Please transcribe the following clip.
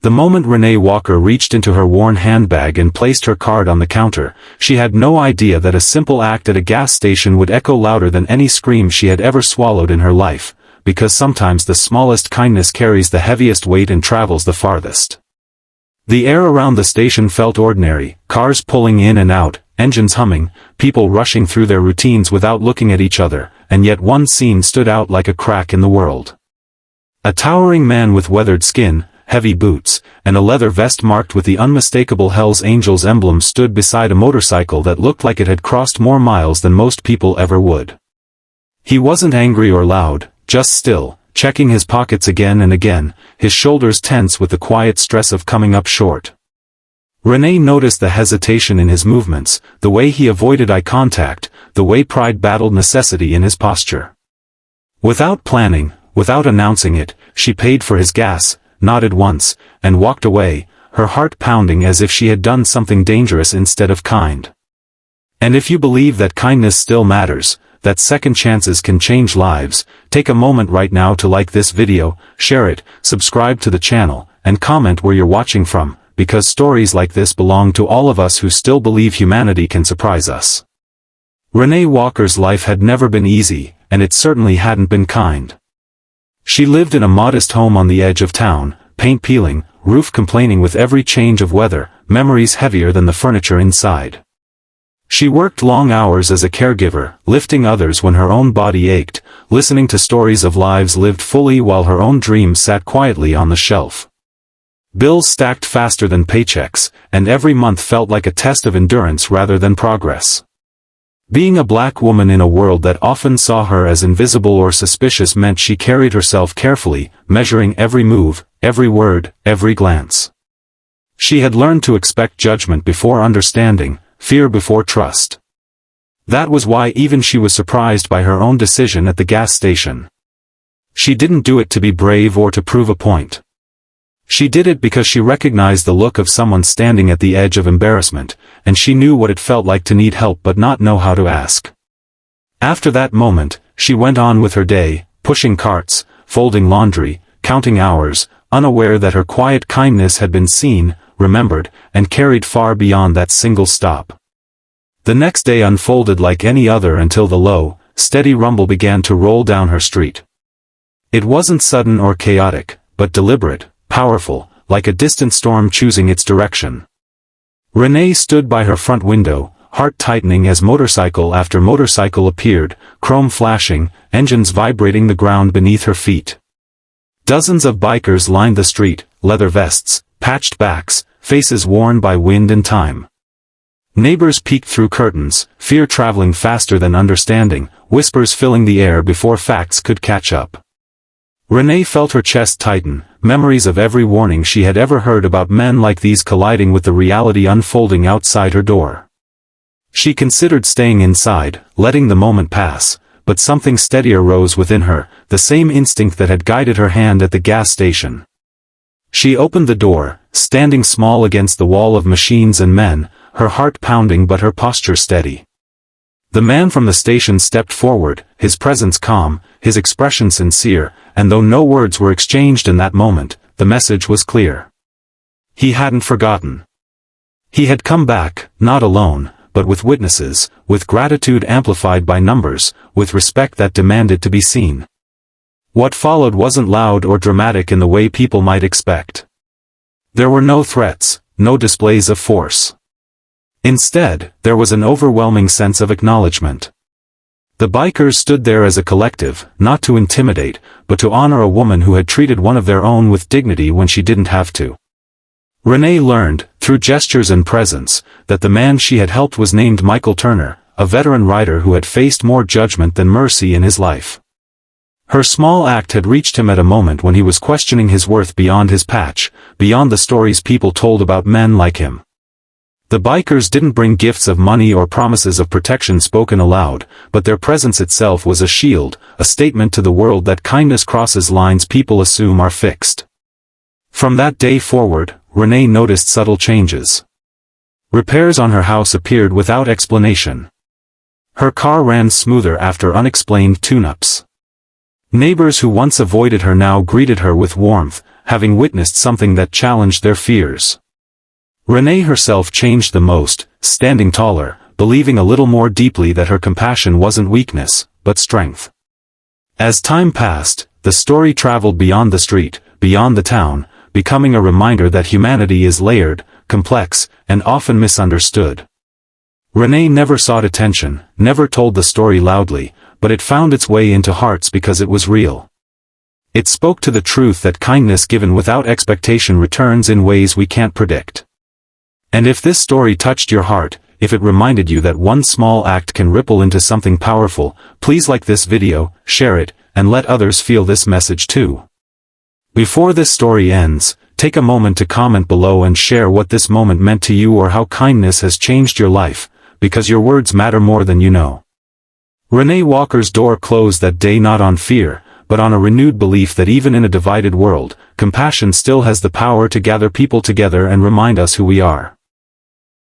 The moment Renee Walker reached into her worn handbag and placed her card on the counter, she had no idea that a simple act at a gas station would echo louder than any scream she had ever swallowed in her life, because sometimes the smallest kindness carries the heaviest weight and travels the farthest. The air around the station felt ordinary, cars pulling in and out, engines humming, people rushing through their routines without looking at each other, and yet one scene stood out like a crack in the world. A towering man with weathered skin, heavy boots, and a leather vest marked with the unmistakable Hell's Angels emblem stood beside a motorcycle that looked like it had crossed more miles than most people ever would. He wasn't angry or loud, just still, checking his pockets again and again, his shoulders tense with the quiet stress of coming up short. Renee noticed the hesitation in his movements, the way he avoided eye contact, the way pride battled necessity in his posture. Without planning, without announcing it, she paid for his gas, nodded once, and walked away, her heart pounding as if she had done something dangerous instead of kind. And if you believe that kindness still matters, that second chances can change lives, take a moment right now to like this video, share it, subscribe to the channel, and comment where you're watching from, because stories like this belong to all of us who still believe humanity can surprise us. Renee Walker's life had never been easy, and it certainly hadn't been kind. She lived in a modest home on the edge of town, paint peeling, roof complaining with every change of weather, memories heavier than the furniture inside. She worked long hours as a caregiver, lifting others when her own body ached, listening to stories of lives lived fully while her own dreams sat quietly on the shelf. Bills stacked faster than paychecks, and every month felt like a test of endurance rather than progress. Being a black woman in a world that often saw her as invisible or suspicious meant she carried herself carefully, measuring every move, every word, every glance. She had learned to expect judgment before understanding, fear before trust. That was why even she was surprised by her own decision at the gas station. She didn't do it to be brave or to prove a point. She did it because she recognized the look of someone standing at the edge of embarrassment, and she knew what it felt like to need help but not know how to ask. After that moment, she went on with her day, pushing carts, folding laundry, counting hours, unaware that her quiet kindness had been seen, remembered, and carried far beyond that single stop. The next day unfolded like any other until the low, steady rumble began to roll down her street. It wasn't sudden or chaotic, but deliberate, powerful, like a distant storm choosing its direction. Renee stood by her front window, heart tightening as motorcycle after motorcycle appeared, chrome flashing, engines vibrating the ground beneath her feet. Dozens of bikers lined the street, leather vests, patched backs, faces worn by wind and time. Neighbors peeked through curtains, fear traveling faster than understanding, whispers filling the air before facts could catch up. Renee felt her chest tighten, memories of every warning she had ever heard about men like these colliding with the reality unfolding outside her door. She considered staying inside, letting the moment pass, but something steadier rose within her, the same instinct that had guided her hand at the gas station. She opened the door, standing small against the wall of machines and men, her heart pounding but her posture steady. The man from the station stepped forward, his presence calm, his expression sincere, and though no words were exchanged in that moment, the message was clear. He hadn't forgotten. He had come back, not alone, but with witnesses, with gratitude amplified by numbers, with respect that demanded to be seen. What followed wasn't loud or dramatic in the way people might expect. There were no threats, no displays of force. Instead, there was an overwhelming sense of acknowledgement. The bikers stood there as a collective, not to intimidate, but to honor a woman who had treated one of their own with dignity when she didn't have to. Renee learned, through gestures and presence, that the man she had helped was named Michael Turner, a veteran rider who had faced more judgment than mercy in his life. Her small act had reached him at a moment when he was questioning his worth beyond his patch, beyond the stories people told about men like him. The bikers didn't bring gifts of money or promises of protection spoken aloud, but their presence itself was a shield, a statement to the world that kindness crosses lines people assume are fixed. From that day forward, Renee noticed subtle changes. Repairs on her house appeared without explanation. Her car ran smoother after unexplained tune-ups. Neighbors who once avoided her now greeted her with warmth, having witnessed something that challenged their fears. Renee herself changed the most, standing taller, believing a little more deeply that her compassion wasn't weakness, but strength. As time passed, the story traveled beyond the street, beyond the town, becoming a reminder that humanity is layered, complex, and often misunderstood. Renee never sought attention, never told the story loudly, but it found its way into hearts because it was real. It spoke to the truth that kindness given without expectation returns in ways we can't predict. And if this story touched your heart, if it reminded you that one small act can ripple into something powerful, please like this video, share it, and let others feel this message too. Before this story ends, take a moment to comment below and share what this moment meant to you or how kindness has changed your life, because your words matter more than you know. Renee Walker's door closed that day not on fear, but on a renewed belief that even in a divided world, compassion still has the power to gather people together and remind us who we are.